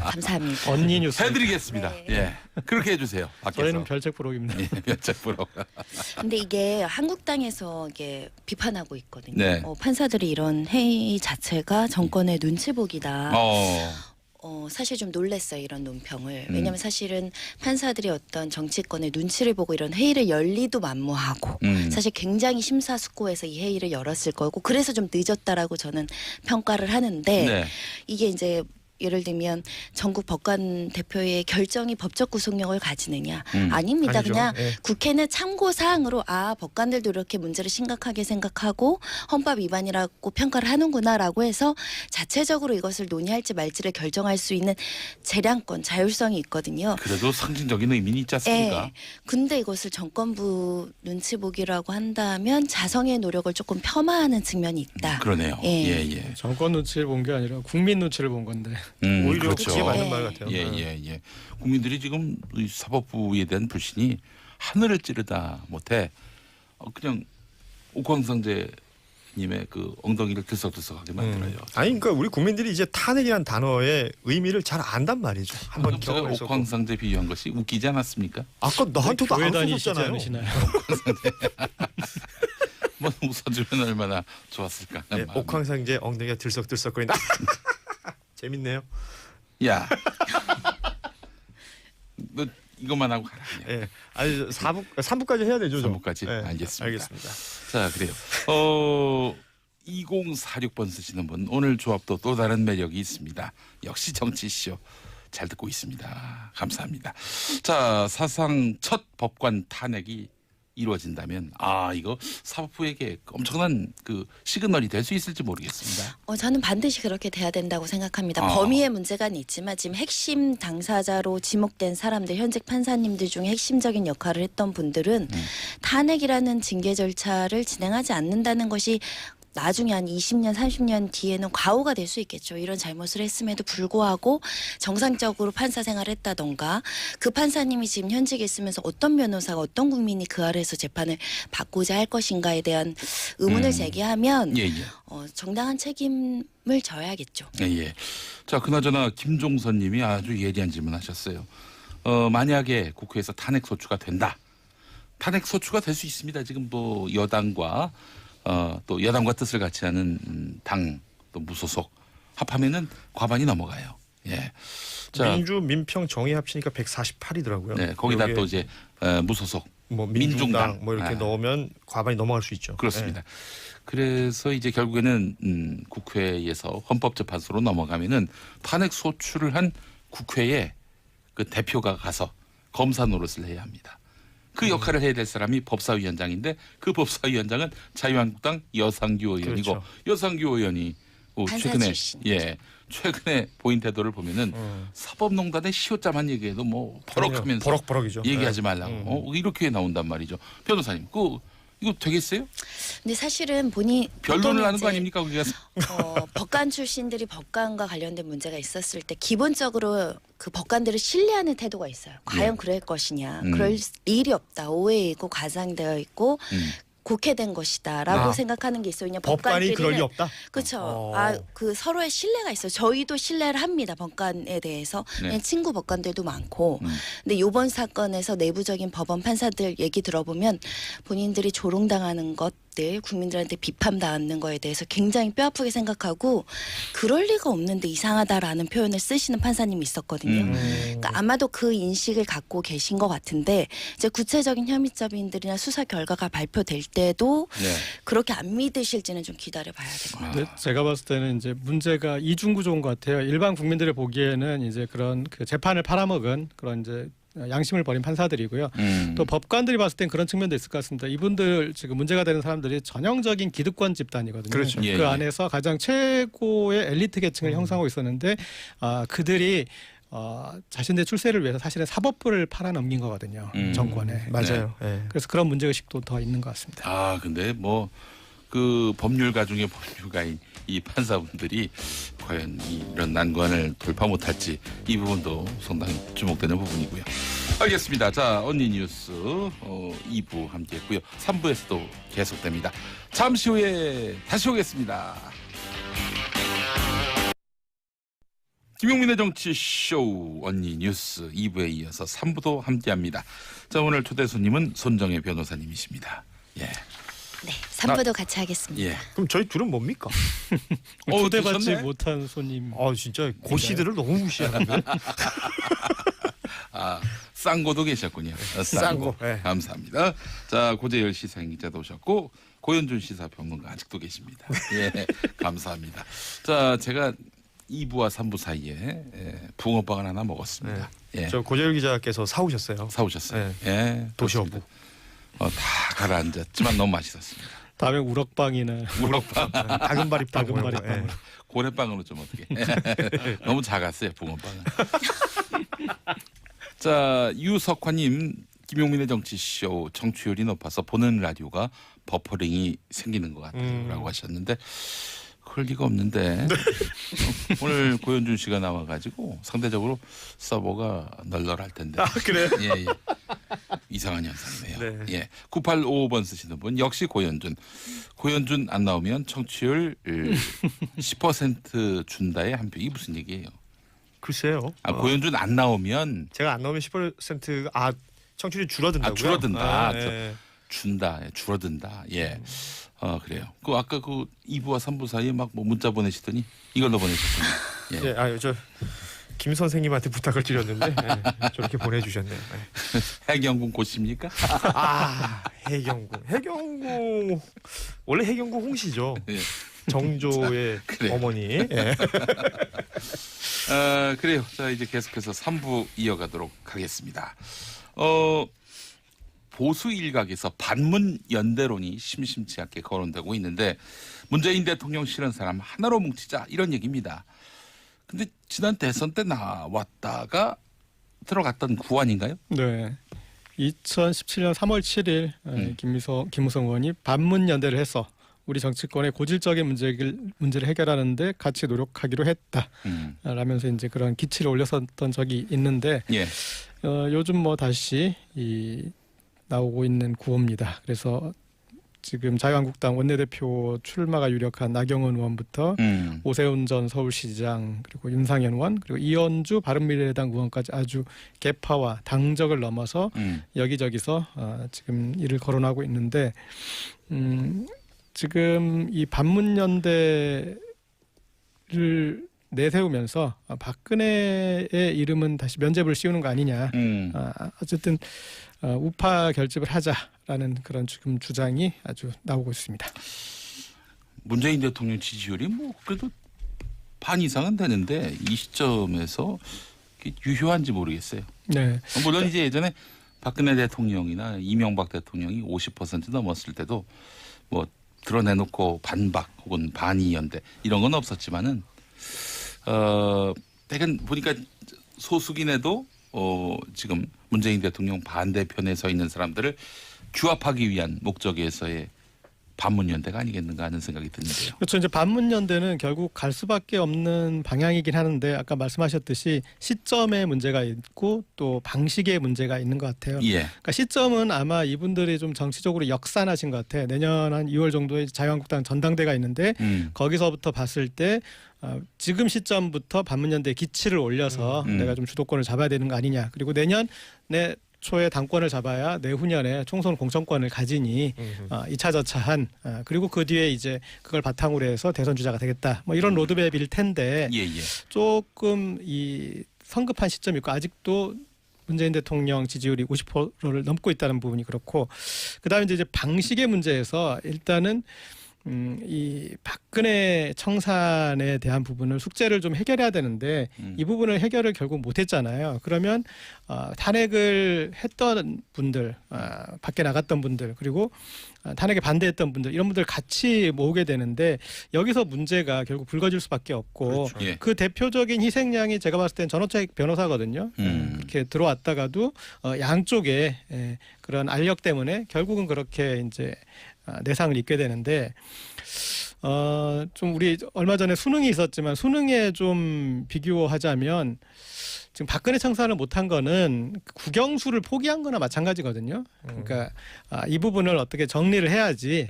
감사합니다. 언니 뉴스 해드리겠습니다. 네. 예, 그렇게 해주세요. 밖에서. 저희는 별책 프로입니다. 예, 별책 프로. 근데 이게 한국당에서 이게 비판하고 있거든요. 네. 판사들이 이런 회의 자체가 정권의 눈치 보기다. 사실 좀 놀랐어요, 이런 논평을. 왜냐하면 사실은 판사들이 어떤 정치권의 눈치를 보고 이런 회의를 열리도 만무하고 사실 굉장히 심사숙고해서 이 회의를 열었을 거고 그래서 좀 늦었다라고 저는 평가를 하는데 이게 이제 예를 들면 전국 법관 대표의 결정이 법적 구속력을 가지느냐 아닙니다. 아니죠. 그냥 국회는 참고 사항으로 법관들도 이렇게 문제를 심각하게 생각하고 헌법 위반이라고 평가를 하는구나라고 해서 자체적으로 이것을 논의할지 말지를 결정할 수 있는 재량권, 자율성이 있거든요. 그래도 상징적인 의미는 있지 않습니까? 근데 이것을 정권부 눈치 보기라고 한다면 자성의 노력을 조금 폄하하는 측면이 있다. 그러네요. 예. 정권 눈치를 본 게 아니라 국민 눈치를 본 건데. 오히려 그렇죠. 그게 맞는 말 같아요. 예. 국민들이 지금 이 사법부에 대한 불신이 하늘을 찌르다 못해 그냥 옥황상제님의 그 엉덩이를 들썩들썩하게 만들어요. 아니 그러니까 우리 국민들이 이제 탄핵이란 단어의 의미를 잘 안단 말이죠. 한번 제가 경험해서. 옥황상제 비유한 것이 웃기지 않았습니까? 아까 나한테도 교회 안 다니시지 써줬잖아요. 않으시나요? 뭐 웃어주면 얼마나 좋았을까. 하는 마음이. 옥황상제 엉덩이가 들썩들썩거린다. 재밌네요. 야, 너 이것만 하고 가라. 그냥. 예. 아니 3부까지 해야 되죠. 3부까지? 예. 알겠습니다. 알겠습니다. 자, 그래요. 2046번 쓰시는 분 오늘 조합도 또 다른 매력이 있습니다. 역시 정치쇼 잘 듣고 있습니다. 감사합니다. 자, 사상 첫 법관 탄핵이 이루어진다면 이거 사법부에게 엄청난 그 시그널이 될 수 있을지 모르겠습니다. 저는 반드시 그렇게 돼야 된다고 생각합니다. 범위의 문제가 있지만 지금 핵심 당사자로 지목된 사람들, 현직 판사님들 중에 핵심적인 역할을 했던 분들은 탄핵이라는 징계 절차를 진행하지 않는다는 것이 나중에 한 20년, 30년 뒤에는 과오가 될 수 있겠죠. 이런 잘못을 했음에도 불구하고 정상적으로 판사 생활을 했다던가 그 판사님이 지금 현직에 있으면서 어떤 변호사가 어떤 국민이 그 아래에서 재판을 받고자 할 것인가에 대한 의문을 제기하면 정당한 책임을 져야겠죠. 예. 자, 그나저나 김종선 님이 아주 예리한 질문하셨어요. 만약에 국회에서 탄핵 소추가 된다. 탄핵 소추가 될 수 있습니다. 지금 뭐 여당과 또 여당과 뜻을 같이 하는 당 또 무소속 합하면은 과반이 넘어가요. 예. 자, 민주, 민평, 정의 합치니까 148이더라고요. 네, 거기다 또 이제 무소속 뭐 민중당 뭐 이렇게 넣으면 과반이 넘어갈 수 있죠. 그렇습니다. 그래서 이제 결국에는 국회에서 헌법재판소로 넘어가면은 탄핵 소추를 한 국회에 그 대표가 가서 검사 노릇을 해야 합니다. 그 역할을 해야 될 사람이 법사위원장인데 그 법사위원장은 자유한국당 여상규 의원이고 그렇죠. 여상규 의원이 판사 최근에 출신이죠. 최근에 보인 태도를 보면은 사법농단의 시효자만 얘기해도 뭐 버럭하면서 버럭버럭이죠. 얘기하지 말라고 이렇게 나온단 말이죠. 변호사님, 이거 되겠어요? 근데 사실은 본인 변론을 하는 거 이제 아닙니까? 그게 법관 출신들이 법관과 관련된 문제가 있었을 때 기본적으로 그 법관들을 신뢰하는 태도가 있어요. 과연 그럴 것이냐. 그럴 일이 없다. 오해이고 과장되어 있고 곡해된 것이다라고 생각하는 게 있어요. 그냥 법관이 그럴 리 없다. 그렇죠. 그 서로의 신뢰가 있어요. 저희도 신뢰를 합니다. 법관에 대해서. 그냥 친구 법관들도 많고. 근데 이번 사건에서 내부적인 법원 판사들 얘기 들어보면 본인들이 조롱당하는 것들, 국민들한테 비판당하는 거에 대해서 굉장히 뼈아프게 생각하고 그럴 리가 없는데 이상하다라는 표현을 쓰시는 판사님이 있었거든요. 그러니까 아마도 그 인식을 갖고 계신 것 같은데 이제 구체적인 혐의점들이나 수사 결과가 발표될 때도 그렇게 안 믿으실지는 좀 기다려봐야 될 것 같아요. 제가 봤을 때는 이제 문제가 이중 구조인 것 같아요. 일반 국민들이 보기에는 이제 그런 그 재판을 팔아먹은 그런 이제 양심을 버린 판사들이고요. 또 법관들이 봤을 땐 그런 측면도 있을 것 같습니다. 이분들 지금 문제가 되는 사람들이 전형적인 기득권 집단이거든요. 그렇죠. 그 안에서 가장 최고의 엘리트 계층을 형성하고 있었는데 그들이 자신의 출세를 위해서 사실은 사법부를 팔아넘긴 거거든요. 정권에. 맞아요. 네. 그래서 그런 문제의식도 더 있는 것 같습니다. 근데 뭐 그 법률가 중에 법률가인 이 판사분들이 과연 이런 난관을 돌파 못할지 이 부분도 상당히 주목되는 부분이고요. 알겠습니다. 자, 언니 뉴스 2부 함께했고요. 3부에서도 계속됩니다. 잠시 후에 다시 오겠습니다. 김용민의 정치쇼 언니 뉴스 2부에 이어서 3부도 함께합니다. 자, 오늘 초대 손님은 손정혜 변호사님이십니다. 예. 네, 3부도 같이 하겠습니다. 예. 그럼 저희 둘은 뭡니까? 초대받지 드셨네? 못한 손님. 진짜 고시들을 너무 무시하는데. 쌍고도 계셨군요. 쌍고. 네. 감사합니다. 자, 고재열 시사기자도 오셨고 고현준 시사평론가 아직도 계십니다. 예, 감사합니다. 자, 제가 2부와 3부 사이에 붕어빵을 하나 먹었습니다. 예. 저 고재열 기자께서 사오셨어요. 사오셨어요. 네. 예, 도시어부. 다 가라앉았지만 너무 맛있었습니다. 다음에 우럭빵이나 우럭빵, 다금바리빵. 다금바리빵. 고래빵으로 좀 어떻게? 너무 작았어요, 붕어빵은. 자, 유석화님, 김용민의 정치쇼 청취율이 높아서 보는 라디오가 버퍼링이 생기는 것 같아요라고 하셨는데 그럴 리가 없는데 오늘 고현준 씨가 나와가지고 상대적으로 서버가 널널할 텐데. 그래요? 예. 이상한 현상이네요. 네. 예. 9855번 쓰시는 분 역시 고현준 안 나오면 청취율 10% 준다의 한 표. 이게 무슨 얘기예요? 글쎄요. 고현준 안 나오면 제가 안 나오면 10%가 청취율이 줄어든다고요? 줄어든다. 네. 준다. 줄어든다. 예. 그래요. 아까 2부와 3부 사이에 막 뭐 문자 보내시더니 이걸로 보내셨군요. 예. 네, 저 김 선생님한테 부탁을 드렸는데 저렇게 보내주셨네요. 해경군 고십니까? 해경궁 원래 해경궁 홍씨죠. 예. 정조의 그래요. 어머니. 예. 그래요. 자, 이제 계속해서 3부 이어가도록 하겠습니다. 보수 일각에서 반문 연대론이 심심치 않게 거론되고 있는데 문재인 대통령 싫은 사람 하나로 뭉치자 이런 얘기입니다. 근데 지난 대선 때 나왔다가 들어갔던 구안인가요? 네. 2017년 3월 7일 김무성 의원이 반문 연대를 해서 우리 정치권의 고질적인 문제를 해결하는데 같이 노력하기로 했다. 라면서 이제 그런 기치를 올렸었던 적이 있는데 예. 요즘 뭐 다시 나오고 있는 구호입니다. 그래서 지금 자유한국당 원내대표 출마가 유력한 나경원 의원부터 오세훈 전 서울시장 그리고 윤상현 의원 그리고 이현주 바른미래당 의원까지 아주 개파와 당적을 넘어서 여기저기서 지금 일을 거론하고 있는데 지금 이 반문연대를 내세우면서 박근혜의 이름은 다시 면죄부를 씌우는 거 아니냐. 어쨌든 우파 결집을 하자라는 그런 지금 주장이 아주 나오고 있습니다. 문재인 대통령 지지율이 뭐 그래도 반 이상은 되는데 이 시점에서 유효한지 모르겠어요. 네. 물론 이제 예전에 박근혜 대통령이나 이명박 대통령이 50% 넘었을 때도 뭐 드러내놓고 반박 혹은 반이연대 이런 건 없었지만은 대개 보니까 소수긴에도 지금 문재인 대통령 반대편에 서 있는 사람들을 규합하기 위한 목적에서의 반문연대가 아니겠는가 하는 생각이 드는데요. 그렇죠. 이제 반문연대는 결국 갈 수밖에 없는 방향이긴 하는데 아까 말씀하셨듯이 시점에 문제가 있고 또 방식에 문제가 있는 것 같아요. 예. 그러니까 시점은 아마 이분들이 좀 정치적으로 역산하신 것 같아요. 내년 한 2월 정도에 자유한국당 전당대가 있는데 거기서부터 봤을 때 지금 시점부터 반문연대 기치를 올려서 내가 좀 주도권을 잡아야 되는 거 아니냐. 그리고 내년 초에 당권을 잡아야 내후년에 총선 공천권을 가지니 2차 저차한 그리고 그 뒤에 이제 그걸 바탕으로 해서 대선 주자가 되겠다. 뭐 이런 로드맵일 텐데 조금 이 성급한 시점이 있고 아직도 문재인 대통령 지지율이 50%를 넘고 있다는 부분이 그렇고 그다음에 이제 방식의 문제에서 일단은 이 박근혜 청산에 대한 부분을 숙제를 좀 해결해야 되는데 이 부분을 해결을 결국 못했잖아요. 그러면 탄핵을 했던 분들, 밖에 나갔던 분들, 그리고 탄핵에 반대했던 분들 이런 분들 같이 모으게 되는데 여기서 문제가 결국 불거질 수밖에 없고 그렇죠. 예. 그 대표적인 희생양이 제가 봤을 땐 전호책 변호사거든요. 그렇게 들어왔다가도 양쪽에 그런 알력 때문에 결국은 그렇게 이제 내상을 입게 되는데 좀 우리 얼마 전에 수능이 있었지만 수능에 좀 비교하자면 지금 박근혜 청산을 못한 거는 국영수를 포기한 거나 마찬가지거든요. 그러니까 이 부분을 어떻게 정리를 해야지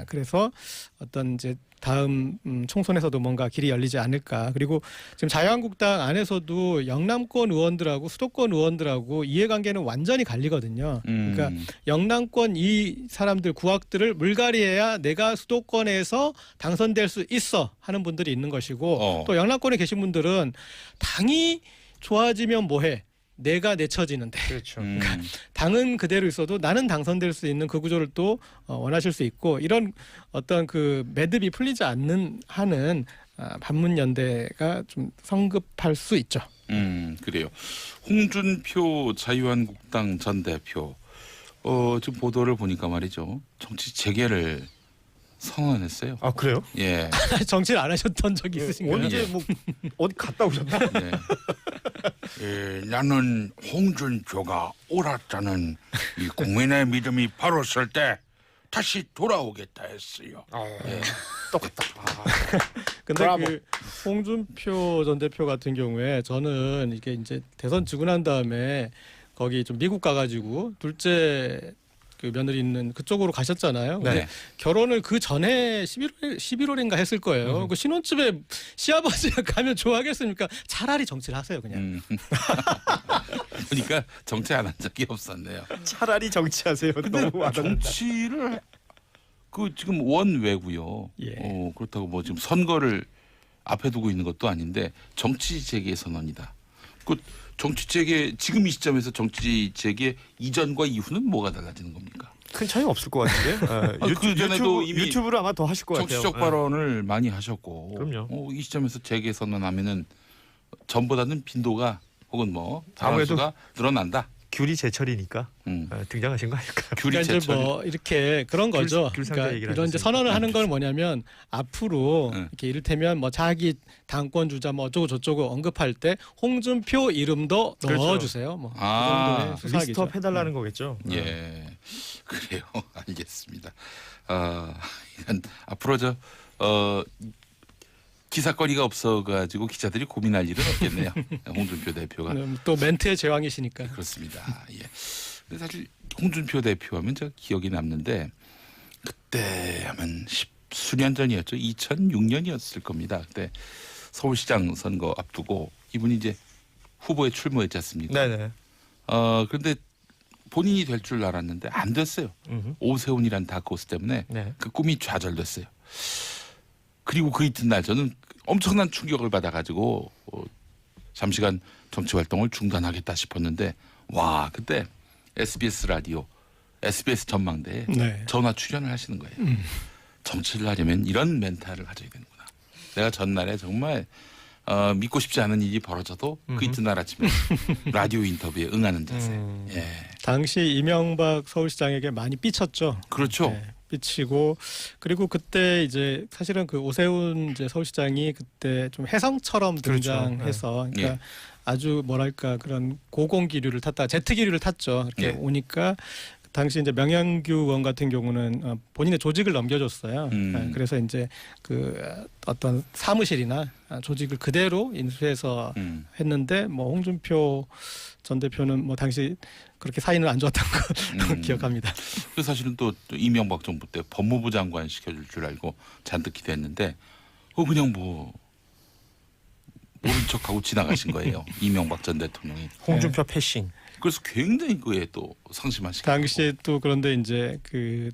그래서 어떤 이제 다음 총선에서도 뭔가 길이 열리지 않을까. 그리고 지금 자유한국당 안에서도 영남권 의원들하고 수도권 의원들하고 이해관계는 완전히 갈리거든요. 그러니까 영남권 이 사람들 구악들을 물갈이해야 내가 수도권에서 당선될 수 있어 하는 분들이 있는 것이고 또 영남권에 계신 분들은 당이 좋아지면 뭐해? 내가 내쳐지는데. 그렇죠. 당은 그대로 있어도 나는 당선될 수 있는 그 구조를 또 원하실 수 있고 이런 어떤 그 매듭이 풀리지 않는 한은 반문연대가 좀 성급할 수 있죠. 그래요. 홍준표 자유한국당 전 대표 지금 보도를 보니까 말이죠. 정치 재개를 선언했어요. 아 그래요? 예. 정치를 안 하셨던 적이 있으신가요? 언제 뭐 어디 갔다 오셨나? 네. 예, 나는 홍준표가 옳았다는 이 국민의 믿음이 바로 설 때 다시 돌아오겠다 했어요. 예. 똑같다. 근데 그 홍준표 전 대표 같은 경우에 저는 이게 이제 대선 지고 난 다음에 거기 좀 미국 가가지고 둘째 그 며느리 있는 그쪽으로 가셨잖아요. 근데 네. 결혼을 그 전에 11월인가 했을 거예요. 그 신혼집에 시아버지가 가면 좋아하겠습니까? 차라리 정치를 하세요, 그냥. 그러니까 정치 안 한 적이 없었네요. 차라리 정치하세요. 근데 너무 와닿는다. 정치를 그 지금 원외고요. 예. 그렇다고 뭐 지금 선거를 앞에 두고 있는 것도 아닌데 정치 재개 선언이다. 그 정치 재개 지금 이 시점에서 정치 재개 이전과 이후는 뭐가 달라지는 겁니까? 큰 차이 없을 것 같은데. 그 전에도 이미 유튜브를 아마 더 하실 것 같아요. 정치적 발언을 많이 하셨고. 그럼요. 이 시점에서 재개 선언하면은 전보다는 빈도가 혹은 뭐 아무래도 발언수가 늘어난다. 귤이 제철이니까 등장하신 거 아닐까요? 귤이 그러니까 이제 제철. 뭐 이렇게 그런 거죠. 귤상자 그러니까 얘기를 이런 이제 하셨으니까. 선언을 하는 건 뭐냐면 앞으로 이렇게 이를테면 뭐 자기 당권 주자 뭐 어쩌고 저쩌고 언급할 때 홍준표 이름도 그렇죠. 넣어주세요. 뭐 그 아, 정도의 수사기죠. 리스트업 해달라는 거겠죠. 예, 그래요. 알겠습니다. 이건 앞으로 기사거리가 없어가지고 기자들이 고민할 일은 없겠네요. 홍준표 대표가. 또 멘트의 제왕이시니까. 그렇습니다. 예. 근데 사실 홍준표 대표하면 제가 기억이 남는데 그때 하면 수년 전이었죠. 2006년이었을 겁니다. 그때 서울시장 선거 앞두고 이분이 이제 후보에 출마했지 않습니까? 네네. 그런데 본인이 될 줄 알았는데 안 됐어요. 오세훈이란 다크호스 때문에 네. 그 꿈이 좌절됐어요. 그리고 그 이튿날 저는 엄청난 충격을 받아가지고 잠시간 정치 활동을 중단하겠다 싶었는데 와 그때 SBS 라디오, SBS 전망대에 네. 전화 출연을 하시는 거예요. 정치를 하려면 이런 멘탈을 가져야 되는구나. 내가 전날에 정말 믿고 싶지 않은 일이 벌어져도 그 이튿날 아침에 라디오 인터뷰에 응하는 자세. 예. 당시 이명박 서울시장에게 많이 삐쳤죠. 그렇죠. 네, 삐치고 그리고 그때 이제 사실은 그 오세훈 이제 서울시장이 그때 좀 혜성처럼 그렇죠. 등장해서 그러니까 예. 아주 뭐랄까 그런 고공기류를 탔다 제트기류를 탔죠. 이렇게 예. 오니까 당시 이제 명양규 의원 같은 경우는 본인의 조직을 넘겨줬어요. 그래서 이제 그 어떤 사무실이나 조직을 그대로 인수해서 했는데 뭐 홍준표 전 대표는 뭐 당시 그렇게 사이는 안 좋았던 거 기억합니다. 그 사실은 또 이명박 정부 때 법무부 장관 시켜줄 줄 알고 잔뜩 기대했는데 그냥 뭐 모른 척하고 지나가신 거예요. 이명박 전 대통령이. 홍준표 패싱. 그래서 굉장히 그에 또 상심하시고. 당시에 또 그런데 이제 그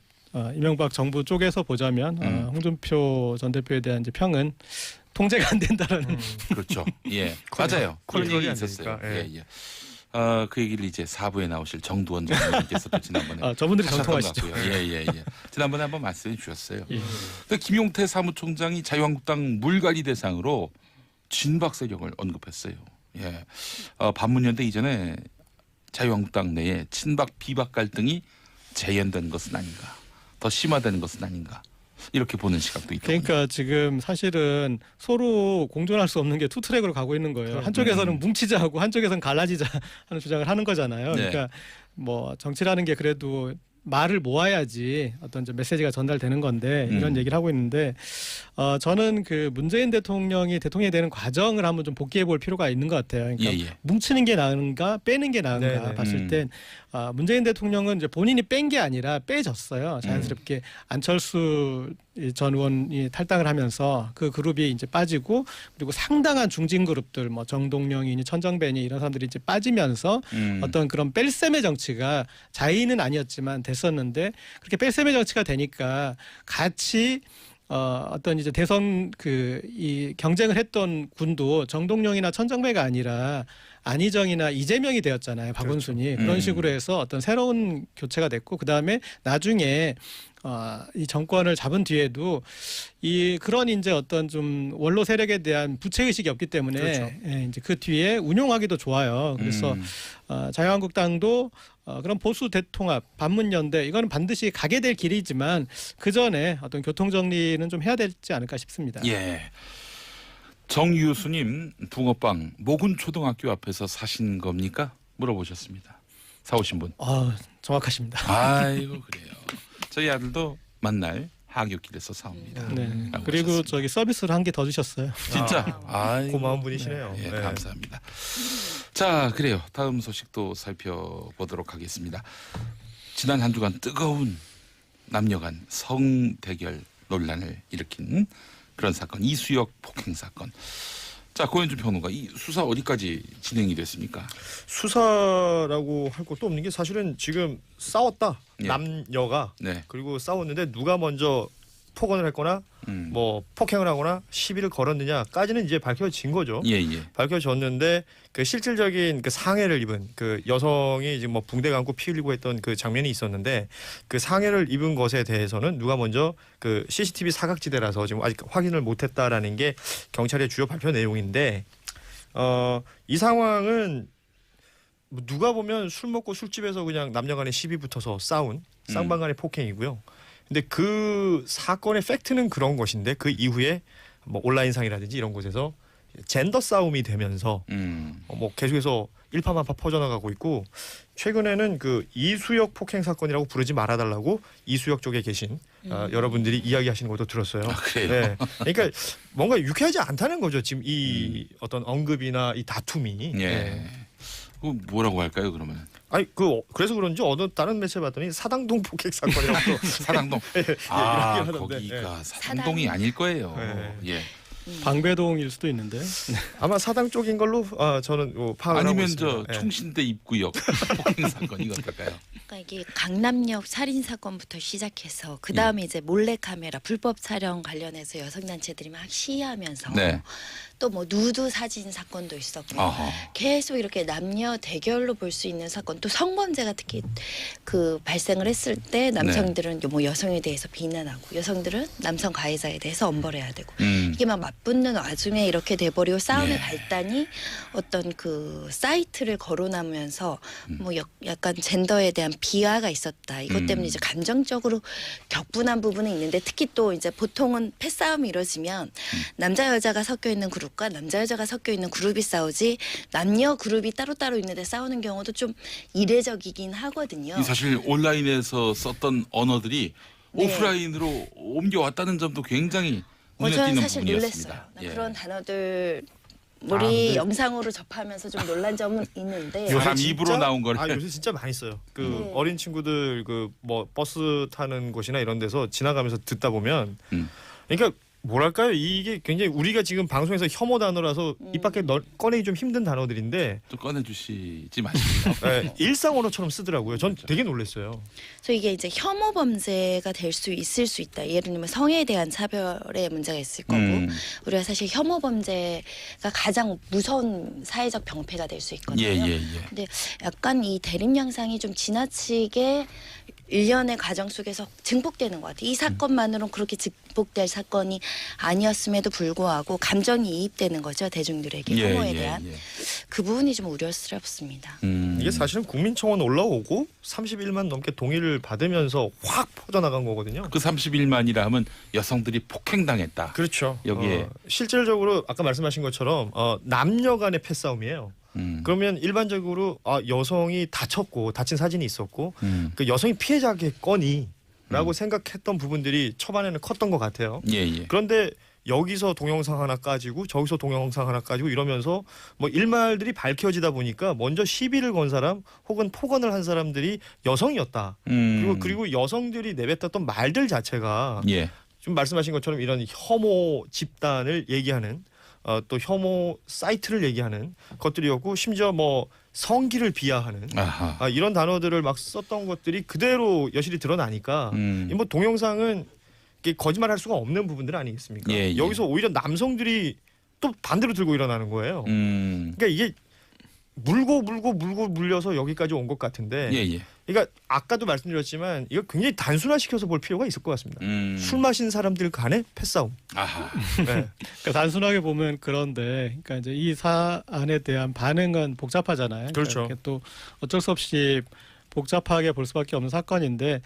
이명박 정부 쪽에서 보자면 홍준표 전 대표에 대한 이제 평은 통제가 안 된다라는. 그렇죠. 예, 맞아요. 그런 컨트롤이 얘기 안 있었어요. 되니까, 예. 예. 그 얘기를 이제 4부에 나오실 정두원 장관님께서 또 지난번에 저분들이 하셨던 정통하시죠. 것 같고요. 예. 지난번에 한번 말씀해 주셨어요. 예. 근데 김용태 사무총장이 자유한국당 물갈이 대상으로 진박 세력을 언급했어요. 예. 반문연대 이전에 자유한국당 내에 친박 비박 갈등이 재현된 것은 아닌가, 더 심화되는 것은 아닌가 이렇게 보는 시각도 있다. 그러니까 지금 사실은 서로 공존할 수 없는 게 투트랙으로 가고 있는 거예요. 한쪽에서는 뭉치자 하고 한쪽에서는 갈라지자 하는 주장을 하는 거잖아요. 네. 그러니까 뭐 정치라는 게 그래도 말을 모아야지 어떤 이제 메시지가 전달되는 건데 이런 얘기를 하고 있는데 저는 그 문재인 대통령이 대통령이 되는 과정을 한번 좀 복기해 볼 필요가 있는 것 같아요. 그러니까 뭉치는 게 나은가 빼는 게 나은가 네네. 봤을 땐 문재인 대통령은 이제 본인이 뺀 게 아니라 빼졌어요. 자연스럽게 안철수 전 의원이 탈당을 하면서 그 그룹이 이제 빠지고 그리고 상당한 중진 그룹들 뭐 정동영이니 천정배니 이런 사람들이 이제 빠지면서 어떤 그런 뺄셈의 정치가 자의는 아니었지만 됐었는데 그렇게 뺄셈의 정치가 되니까 같이 어떤 이제 대선 이 경쟁을 했던 군도 정동영이나 천정배가 아니라 안희정이나 이재명이 되었잖아요. 박원순이. 그렇죠. 그런 식으로 해서 어떤 새로운 교체가 됐고 그다음에 나중에 이 정권을 잡은 뒤에도 그런 이제 어떤 좀 원로 세력에 대한 부채 의식이 없기 때문에 그렇죠. 예, 이제 그 뒤에 운용하기도 좋아요. 그래서 자유한국당도 그런 보수 대통합, 반문연대 이거는 반드시 가게 될 길이지만 그 전에 어떤 교통 정리는 좀 해야 되지 않을까 싶습니다. 예. 정유수님 붕어빵 모군 초등학교 앞에서 사신 겁니까? 물어보셨습니다. 사오신 분. 정확하십니다. 아이고 그래요. 저희 아들도 만날 하교길에서 사옵니다. 네. 라고 그리고 하셨습니다. 저기 서비스를 한 개 더 주셨어요. 진짜 아이고, 고마운 분이시네요. 예, 네. 감사합니다. 자, 그래요. 다음 소식도 살펴보도록 하겠습니다. 지난 한 주간 뜨거운 남녀 간 성대결 논란을 일으킨 그런 사건, 이수역 폭행 사건. 자, 고현준 평론가, 이 수사 어디까지 진행이 됐습니까? 수사라고 할 것도 없는 게 사실은 지금 싸웠다. 예. 남녀가. 네. 그리고 싸웠는데 누가 먼저 폭언을 했거나 뭐 폭행을 하거나 시비를 걸었느냐까지는 이제 밝혀진 거죠. 예. 밝혀졌는데 그 실질적인 그 상해를 입은 그 여성이 지금 뭐 붕대 감고 피 흘리고 했던 그 장면이 있었는데 그 상해를 입은 것에 대해서는 누가 먼저 그 CCTV 사각지대라서 지금 아직 확인을 못했다라는 게 경찰의 주요 발표 내용인데 이 상황은 누가 보면 술 먹고 술집에서 그냥 남녀간의 시비 붙어서 싸운 쌍방간의 폭행이고요. 근데 그 사건의 팩트는 그런 것인데 그 이후에 뭐 온라인상이라든지 이런 곳에서 젠더 싸움이 되면서 뭐 계속해서 일파만파 퍼져나가고 있고 최근에는 그 이수역 폭행 사건이라고 부르지 말아달라고 이수역 쪽에 계신 여러분들이 이야기하시는 것도 들었어요. 그래요? 네. 그러니까 뭔가 유쾌하지 않다는 거죠. 지금 이 어떤 언급이나 이 다툼이. 예. 네. 그 뭐라고 할까요, 그러면? 아니 그래서 그런지 어느 다른 매체 봤더니 사당동 폭행 사건이라고 또 사당동. 이야기를 하던데. 거기가 사당동이 아닐 거예요. 네. 예. 방배동일 수도 있는데. 아마 사당 쪽인 걸로 저는 파악을 하고 아니면 있습니다. 저 충신대 입구역 폭행 사건 이건 어떨까요? 그러니까 이게 강남역 살인 사건부터 시작해서 그 다음에 이제 몰래 카메라 불법 촬영 관련해서 여성단체들이 막 시위하면서 네. 또 뭐 누드 사진 사건도 있었고 아하. 계속 이렇게 남녀 대결로 볼 수 있는 사건 또 성범죄가 특히 그 발생을 했을 때 남성들은 뭐 여성에 대해서 비난하고 여성들은 남성 가해자에 대해서 엄벌해야 되고 이게 막 맞붙는 와중에 이렇게 돼버리고 싸움의 발단이 어떤 그 사이트를 거론하면서 뭐 약간 젠더에 대한 비하가 있었다. 이것 때문에 이제 감정적으로 격분한 부분은 있는데 특히 또 이제 보통은 패싸움이 이루어지면 남자 여자가 섞여 있는 그룹과 남자 여자가 섞여 있는 그룹이 싸우지 남녀 그룹이 따로따로 있는데 싸우는 경우도 좀 이례적이긴 하거든요. 사실 온라인에서 썼던 언어들이 네. 오프라인으로 옮겨왔다는 점도 굉장히 눈에 저는 띄는 사실 부분이었습니다. 놀랐어요. 예. 그런 단어들 우리 근데- 영상으로 접하면서 좀 놀란 점은 있는데 사람 진짜- 입으로 나온 거를 요새 진짜 많이 써요. 그 네. 어린 친구들 그 뭐 버스 타는 곳이나 이런 데서 지나가면서 듣다 보면 그러니까 뭐랄까요? 이게 굉장히 우리가 지금 방송에서 혐오 단어라서 입 밖에 꺼내기 좀 힘든 단어들인데 또 꺼내주시지 마시고요. 네, 일상 언어처럼 쓰더라고요. 전 되게 놀랐어요. 그래서 이게 이제 혐오 범죄가 될 수 있을 수 있다. 예를 들면 성에 대한 차별의 문제가 있을 거고 우리가 사실 혐오 범죄가 가장 무서운 사회적 병폐가 될 수 있거든요. 예. 근데 약간 이 대립 양상이 좀 지나치게 일련의 과정 속에서 증폭되는 것 같아요. 이 사건만으로는 그렇게 증폭될 사건이 아니었음에도 불구하고 감정이 이입되는 거죠. 대중들에게 혐오에 대한. 그 부분이 좀 우려스럽습니다. 이게 사실은 국민청원 올라오고 31만 넘게 동의를 받으면서 확 퍼져나간 거거든요. 그 31만이라 하면 여성들이 폭행당했다. 그렇죠. 여기에 실질적으로 아까 말씀하신 것처럼 남녀 간의 패싸움이에요. 그러면 일반적으로 여성이 다쳤고 다친 사진이 있었고 그 여성이 피해자겠거니라고 생각했던 부분들이 초반에는 컸던 것 같아요. 예. 그런데 여기서 동영상 하나 까지고 저기서 동영상 하나 까지고 이러면서 뭐 일말들이 밝혀지다 보니까 먼저 시비를 건 사람 혹은 폭언을 한 사람들이 여성이었다. 그리고 여성들이 내뱉었던 말들 자체가 예. 좀 말씀하신 것처럼 이런 혐오 집단을 얘기하는 또 혐오 사이트를 얘기하는 것들이었고 심지어 뭐 성기를 비하하는 아하. 이런 단어들을 막 썼던 것들이 그대로 여실히 드러나니까 이 뭐 동영상은 이게 거짓말할 수가 없는 부분들 아니겠습니까? 예. 여기서 오히려 남성들이 또 반대로 들고 일어나는 거예요. 그러니까 이게 물고 물려서 여기까지 온 것 같은데 예. 그러니까 아까도 말씀드렸지만 이거 굉장히 단순화시켜서 볼 필요가 있을 것 같습니다. 술 마신 사람들 간의 패싸움. 아하. 네. 그러니까 단순하게 보면 그런데, 그러니까 이제 이 사안에 대한 반응은 복잡하잖아요. 그렇죠. 그러니까 또 어쩔 수 없이 복잡하게 볼 수밖에 없는 사건인데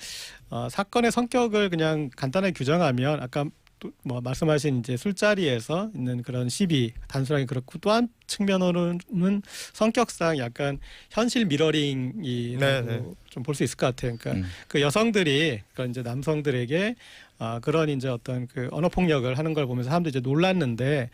사건의 성격을 그냥 간단하게 규정하면 아까 또 뭐 말씀하신 이제 술자리에서 있는 그런 시비 단순하게 그렇고 또 한 측면으로는 성격상 약간 현실 미러링이라고 좀 볼 수 있을 것 같아요. 그러니까 그 여성들이 그런 이제 남성들에게 그런 이제 어떤 그 언어 폭력을 하는 걸 보면서 사람들이 이제 놀랐는데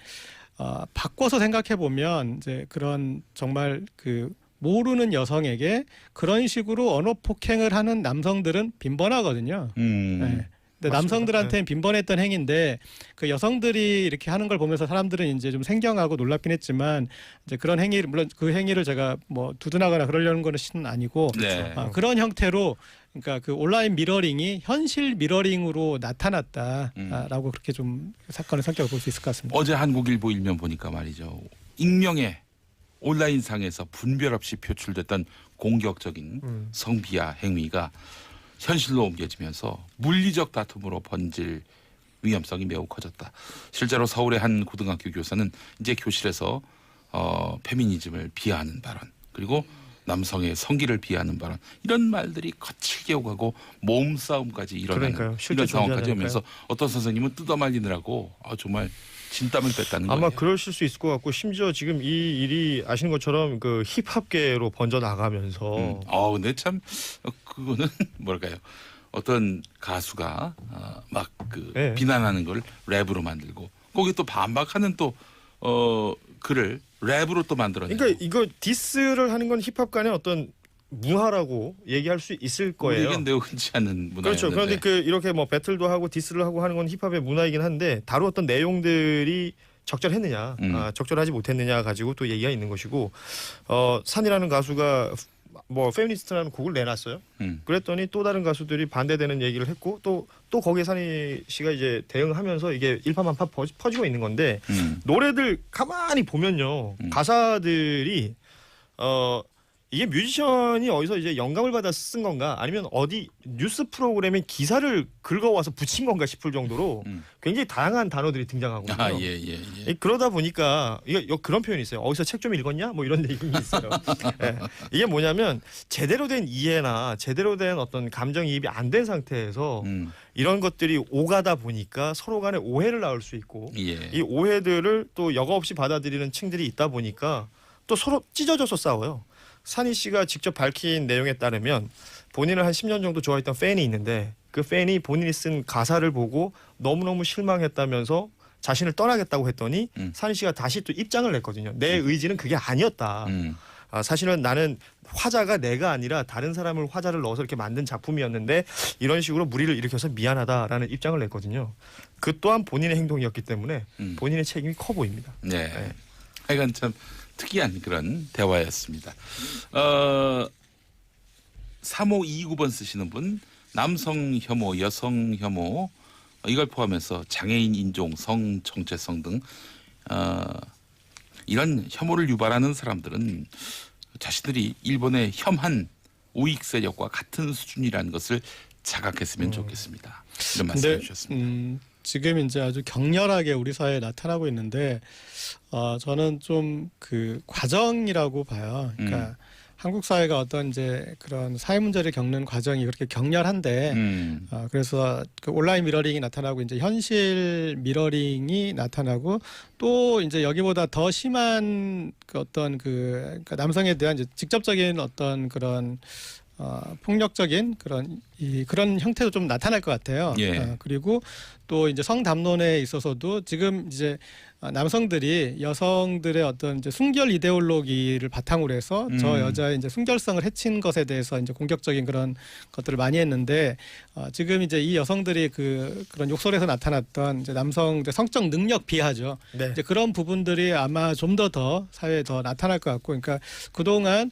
바꿔서 생각해 보면 이제 그런 정말 그 모르는 여성에게 그런 식으로 언어 폭행을 하는 남성들은 빈번하거든요. 네. 근데 남성들한테는 빈번했던 행위인데 그 여성들이 이렇게 하는 걸 보면서 사람들은 이제 좀 생경하고 놀랍긴 했지만 이제 그런 행위를 물론 그 행위를 제가 뭐 두둔하거나 그러려는 거는 아니고 네. 그런 형태로 그러니까 그 온라인 미러링이 현실 미러링으로 나타났다라고 그렇게 좀 사건의 성격을 볼 수 있을 것 같습니다. 어제 한국일보 일면 보니까 말이죠. 익명의 온라인상에서 분별 없이 표출됐던 공격적인 성비하 행위가 현실로 옮겨지면서 물리적 다툼으로 번질 위험성이 매우 커졌다. 실제로 서울의 한 고등학교 교사는 이제 교실에서 페미니즘을 비하하는 발언 그리고 남성의 성기를 비하하는 발언 이런 말들이 거칠게 오가고 몸싸움까지 일어나는 그러니까요. 실제 이런 상황까지 존재하니까요. 오면서 어떤 선생님은 뜯어말리느라고 정말 진땀을 뺐다는 거예요. 아마 그러실 수 있을 것 같고 심지어 지금 이 일이 아시는 것처럼 그 힙합계로 번져 나가면서 근데 참 그거는 뭐랄까요? 어떤 가수가 막 그 네. 비난하는 걸 랩으로 만들고 거기 또 반박하는 또 글을 랩으로 또 만들어내고. 그러니까 이거 디스를 하는 건 힙합 간의 어떤 문화라고 얘기할 수 있을 거예요. 우리에겐 매우 흔치 않은 문화였는데. 그렇죠. 그런데 그 이렇게 뭐 배틀도 하고 디스를 하고 하는 건 힙합의 문화이긴 한데 다루었던 내용들이 적절했느냐, 적절하지 못했느냐 가지고 또 얘기가 있는 것이고 산이라는 가수가 뭐 페미니스트라는 곡을 내놨어요. 그랬더니 또 다른 가수들이 반대되는 얘기를 했고 또 거기에 산희 씨가 이제 대응하면서 이게 일파만파 퍼지고 있는 건데 노래들 가만히 보면요. 가사들이 이게 뮤지션이 어디서 이제 영감을 받아 쓴 건가 아니면 어디 뉴스 프로그램에 기사를 긁어와서 붙인 건가 싶을 정도로 굉장히 다양한 단어들이 등장하거든요. 아, 예. 그러다 보니까 이게 그런 표현이 있어요. 어디서 책 좀 읽었냐? 뭐 이런 얘기 있어요. 예. 이게 뭐냐면 제대로 된 이해나 제대로 된 어떤 감정이입이 안 된 상태에서 이런 것들이 오가다 보니까 서로 간에 오해를 낳을 수 있고 이 오해들을 또 여과 없이 받아들이는 층들이 있다 보니까 또 서로 찢어져서 싸워요. 산희 씨가 직접 밝힌 내용에 따르면 본인을 한 10년 정도 좋아했던 팬이 있는데 그 팬이 본인이 쓴 가사를 보고 너무너무 실망했다면서 자신을 떠나겠다고 했더니 산희 씨가 다시 또 입장을 냈거든요. 내 의지는 그게 아니었다. 사실은 나는 화자가 내가 아니라 다른 사람을 화자를 넣어서 이렇게 만든 작품이었는데 이런 식으로 무리를 일으켜서 미안하다라는 입장을 냈거든요. 그 또한 본인의 행동이었기 때문에 본인의 책임이 커 보입니다. 네. 하여간 참 특이한 그런 대화였습니다. 3529번 쓰시는 분 남성 혐오, 여성 혐오 이걸 포함해서 장애인 인종, 성 정체성 등 이런 혐오를 유발하는 사람들은 자신들이 일본의 혐한 우익 세력과 같은 수준이라는 것을 자각했으면 좋겠습니다. 이런 말씀해 주셨습니다. 지금 이제 아주 격렬하게 우리 사회에 나타나고 있는데 저는 좀 그 과정이라고 봐요. 그러니까 한국 사회가 어떤 이제 그런 사회 문제를 겪는 과정이 그렇게 격렬한데 그래서 그 온라인 미러링이 나타나고 이제 현실 미러링이 나타나고 또 이제 여기보다 더 심한 그 어떤 그러니까 남성에 대한 이제 직접적인 어떤 그런 폭력적인 그런 형태도 좀 나타날 것 같아요. 예. 그리고 또 이제 성담론에 있어서도 지금 이제 남성들이 여성들의 어떤 이제 순결 이데올로기를 바탕으로 해서 저 여자의 이제 순결성을 해친 것에 대해서 이제 공격적인 그런 것들을 많이 했는데 지금 이제 이 여성들이 그런 욕설에서 나타났던 이제 남성 이제 성적 능력 비하죠. 네. 이제 그런 부분들이 아마 좀 더 사회에 더 나타날 것 같고, 그러니까 그동안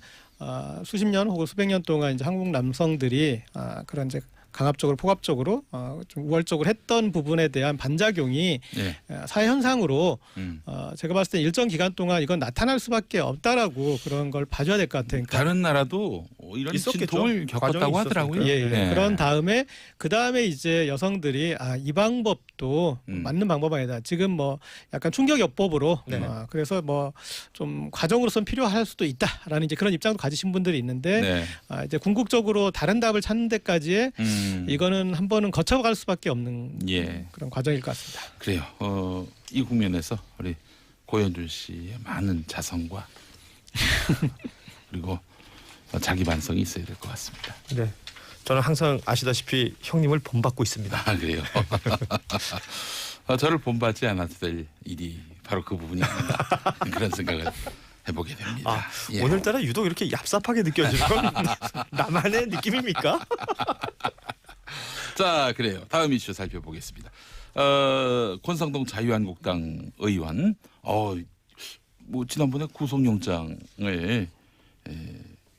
수십 년 혹은 수백 년 동안 이제 한국 남성들이 그런 이제 강압적으로 폭압적으로 좀 우월적으로 했던 부분에 대한 반작용이 사회 현상으로 제가 봤을 때 일정 기간 동안 이건 나타날 수밖에 없다라고 그런 걸 봐줘야 될 것 같아요. 그러니까 다른 나라도 이런 진통을 겪었다고 하더라고요. 그런 다음에 그 다음에 이제 여성들이 이 방법도 맞는 방법 아니다. 지금 뭐 약간 충격요법으로 그래서 뭐 좀 과정으로선 필요할 수도 있다라는 이제 그런 입장도 가지신 분들이 있는데 이제 궁극적으로 다른 답을 찾는 데까지의 이거는 한 번은 거쳐갈 수밖에 없는 그런 과정일 것 같습니다. 그래요. 이 국면에서 우리 고현준 씨의 많은 자성과 그리고 자기 반성이 있어야 될 것 같습니다. 네, 저는 항상 아시다시피 형님을 본받고 있습니다. 아, 그래요. 저를 본받지 않아도 될 일이 바로 그 부분이 아닌가 그런 생각을 해보게 됩니다. 오늘따라 유독 이렇게 얍삽하게 느껴지는 건 나만의 느낌입니까? 자, 그래요. 다음 이슈 살펴보겠습니다. 권성동 자유한국당 의원, 뭐 지난번에 구속영장을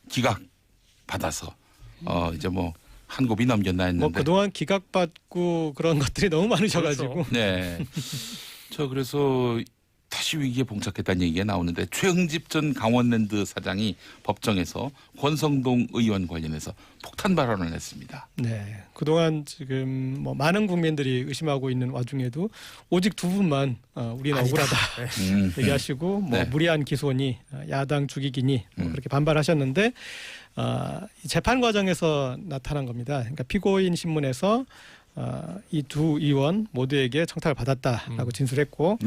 기각받아서 이제 뭐 한 곱이 넘겼나 했는데. 뭐 그동안 기각받고 그런 것들이 너무 많으셔가지고. 그렇죠. 네. 저 그래서 다시 위기에 봉착했다는 얘기가 나오는데 최흥집 전 강원랜드 사장이 법정에서 권성동 의원 관련해서 폭탄 발언을 했습니다. 네, 그동안 지금 뭐 많은 국민들이 의심하고 있는 와중에도 오직 두 분만 우리는 억울하다 얘기하시고 뭐 무리한 기소니 야당 죽이기니 뭐 그렇게 반발하셨는데 이 재판 과정에서 나타난 겁니다. 그러니까 피고인 신문에서 이 두 의원 모두에게 청탁을 받았다라고 진술했고,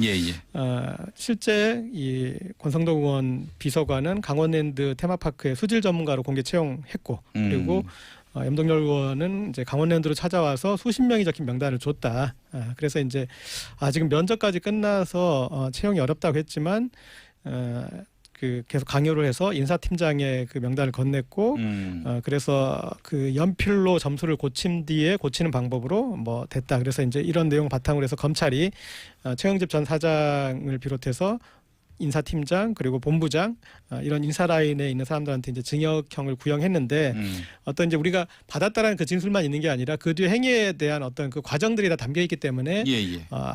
실제 이 권성동 의원 비서관은 강원랜드 테마파크의 수질 전문가로 공개 채용했고, 그리고 염동열 의원은 이제 강원랜드로 찾아와서 수십 명이 적힌 명단을 줬다. 그래서 이제 지금 면접까지 끝나서 채용이 어렵다고 했지만. 계속 강요를 해서 인사팀장의 그 명단을 건넸고 그래서 그 연필로 점수를 고친 뒤에 고치는 방법으로 뭐 됐다. 그래서 이제 이런 내용 바탕으로 해서 검찰이 최영집 전 사장을 비롯해서 인사팀장 그리고 본부장 이런 인사 라인에 있는 사람들한테 이제 징역형을 구형했는데 어떤 이제 우리가 받았다라는 그 진술만 있는 게 아니라 그 뒤에 행위에 대한 어떤 그 과정들이 다 담겨 있기 때문에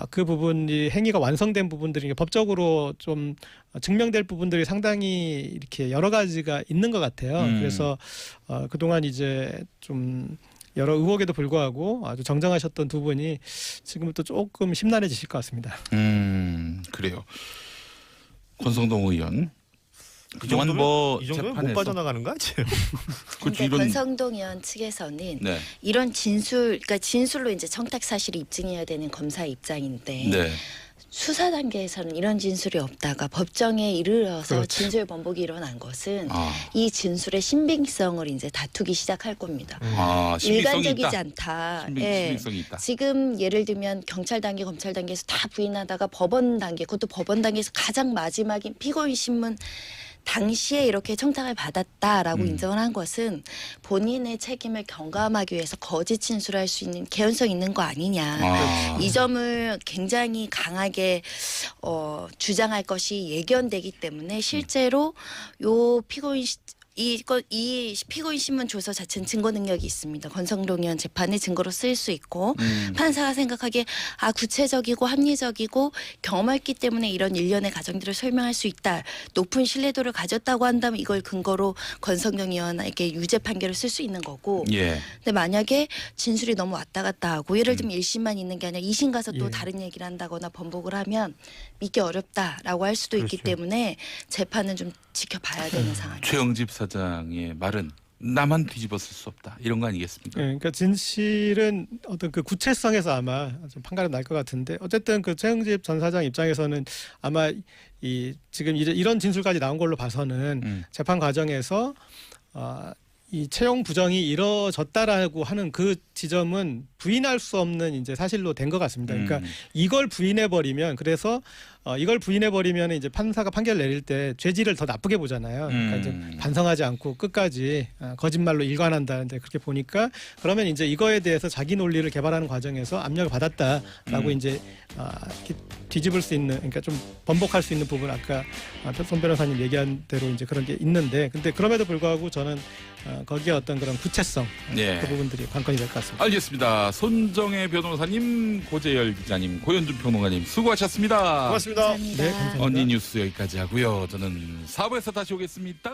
그 부분이 행위가 완성된 부분들이 법적으로 좀 증명될 부분들이 상당히 이렇게 여러 가지가 있는 것 같아요. 그래서 그동안 이제 좀 여러 의혹에도 불구하고 아주 정정하셨던 두 분이 지금부터 조금 심란해지실 것 같습니다. 그래요. 권성동 의원. 그동안 이 정도면 못 빠져나가는가? 그러니까 권성동 의원 측에서는 이런 그러니까 진술로 이제 청탁 사실이 입증해야 되는 검사 입장인데 수사 단계에서는 이런 진술이 없다가 법정에 이르러서 진술 번복이 일어난 것은 이 진술의 신빙성을 이제 다투기 시작할 겁니다. 일관적이지 않다. 신빙성이 있다. 지금 예를 들면 경찰 단계, 검찰 단계에서 다 부인하다가 법원 단계, 그것도 법원 단계에서 가장 마지막인 피고인 신문 당시에 이렇게 청탁을 받았다라고 인정을 한 것은 본인의 책임을 경감하기 위해서 거짓 진술할 수 있는 개연성 있는 거 아니냐. 이 점을 굉장히 강하게 주장할 것이 예견되기 때문에 실제로 요 피고인 이 피고인 신문 조서 자체는 증거 능력이 있습니다. 권성동 의원 재판에 증거로 쓰일 수 있고 판사가 생각하기에 구체적이고 합리적이고 경험했기 때문에 이런 일련의 과정들을 설명할 수 있다. 높은 신뢰도를 가졌다고 한다면 이걸 근거로 권성동 의원에게 유죄 판결을 쓸 수 있는 거고. 근데 만약에 진술이 너무 왔다 갔다 하고 예를 들면 1심만 있는 게 아니라 2심 가서 또 다른 얘기를 한다거나 번복을 하면 믿기 어렵다라고 할 수도 있기 때문에 재판은 좀 지켜봐야 되는 상황입니다. 최영집 사장의 말은 나만 뒤집었을 수 없다 이런 거 아니겠습니까? 그러니까 진실은 어떤 그 구체성에서 아마 좀 판가름 날 것 같은데 어쨌든 그 최영집 전 사장 입장에서는 아마 지금 이제 이런 진술까지 나온 걸로 봐서는 재판 과정에서 이 채용 부정이 이뤄졌다라고 하는 그 지점은 부인할 수 없는 이제 사실로 된 것 같습니다. 그러니까 이걸 부인해 버리면 그래서 이걸 부인해 버리면 이제 판사가 판결 내릴 때 죄질을 더 나쁘게 보잖아요. 그러니까 이제 반성하지 않고 끝까지 거짓말로 일관한다는데 그렇게 보니까 그러면 이제 이거에 대해서 자기 논리를 개발하는 과정에서 압력을 받았다라고 이제 뒤집을 수 있는 그러니까 좀 번복할 수 있는 부분 아까 손 변호사님 얘기한 대로 이제 그런 게 있는데 근데 그럼에도 불구하고 저는 거기에 어떤 그런 구체성 그 부분들이 관건이 될 것 같습니다. 알겠습니다. 손정혜 변호사님, 고재열 기자님, 고현준 평론가님 수고하셨습니다. 고맙습니다. 감사합니다. 네, 감사합니다. 언니뉴스 여기까지 하고요. 저는 4부에서 다시 오겠습니다.